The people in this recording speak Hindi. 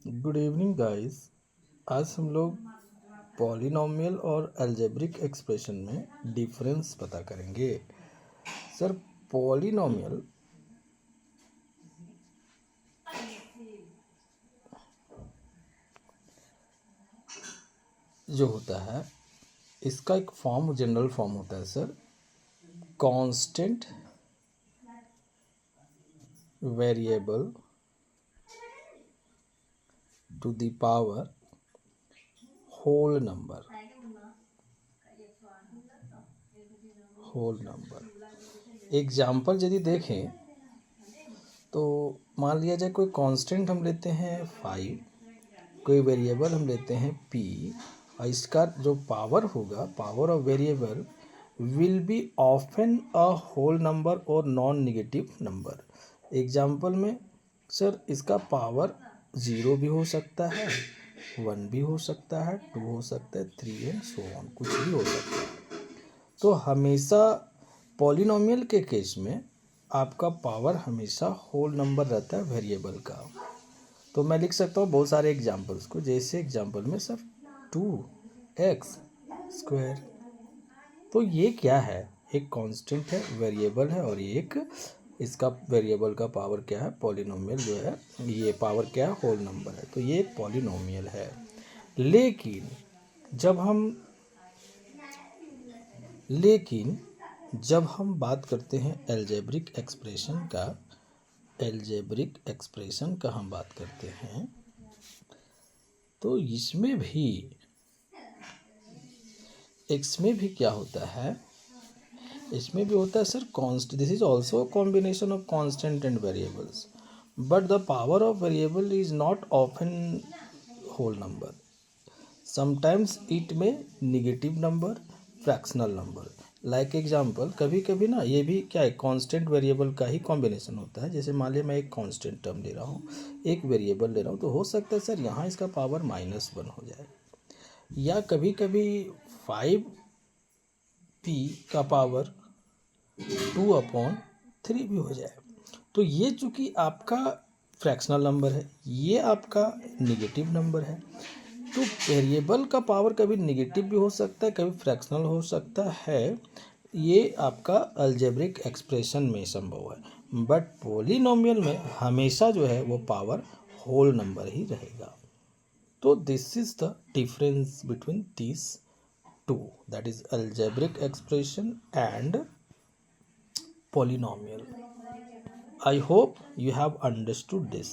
Good evening guys. आज हम लोग पॉलिनॉमियल और अलजेब्रिक एक्सप्रेशन में डिफरेंस पता करेंगे। सर, पॉलिनॉमियल जो होता है इसका एक फॉर्म, जनरल फॉर्म होता है sir, constant variable to the power whole number. Example यदि देखें तो मान लिया जाए कोई कांस्टेंट हम लेते हैं 5, कोई वेरिएबल हम लेते हैं p, और इसका जो पावर होगा, power of variable will be often a whole number और नॉन निगेटिव नंबर। एग्जाम्पल में सर इसका पावर 0 भी हो सकता है, 1 भी हो सकता है, 2 हो सकता है, 3 एंड सो ऑन, कुछ भी हो सकता है। तो हमेशा पॉलिनॉमियल के केस में आपका पावर हमेशा होल नंबर रहता है वेरिएबल का। तो मैं लिख सकता हूँ बहुत सारे एग्जाम्पल्स को, जैसे एग्जाम्पल में सर 2x²। तो ये क्या है? एक कांस्टेंट है, वेरिएबल है, और एक इसका वेरिएबल का पावर क्या है, पॉलिनोमियल जो है, ये पावर क्या है, होल नंबर है। तो ये एक पॉलिनोमियल है। लेकिन जब हम बात करते हैं एल्जेब्रिक एक्सप्रेशन का हम बात करते हैं, तो इसमें भी क्या होता है, इसमें भी होता है sir constant. This is also a combination of constant and variables, but the power of variable is not often whole number. Sometimes it may negative number, fractional number. Like example, कभी कभी ना ये भी क्या है, कांस्टेंट वेरिएबल का ही कॉम्बिनेशन होता है। जैसे मान लिया मैं एक कांस्टेंट टर्म ले रहा हूँ, एक वेरिएबल ले रहा हूँ, तो हो सकता है सर यहाँ इसका पावर -1 हो जाए, या कभी कभी 5p का पावर 2/3 भी हो जाए। तो ये चूँकि आपका फ्रैक्शनल नंबर है, ये आपका निगेटिव नंबर है। तो वेरिएबल का पावर कभी निगेटिव भी हो सकता है, कभी फ्रैक्शनल हो सकता है। ये आपका अलजेब्रिक एक्सप्रेशन में संभव है, बट पॉलिनोमियल में हमेशा जो है वो पावर होल नंबर ही रहेगा। तो this is the difference between this two, that is algebraic expression and polynomial. I hope you have understood this.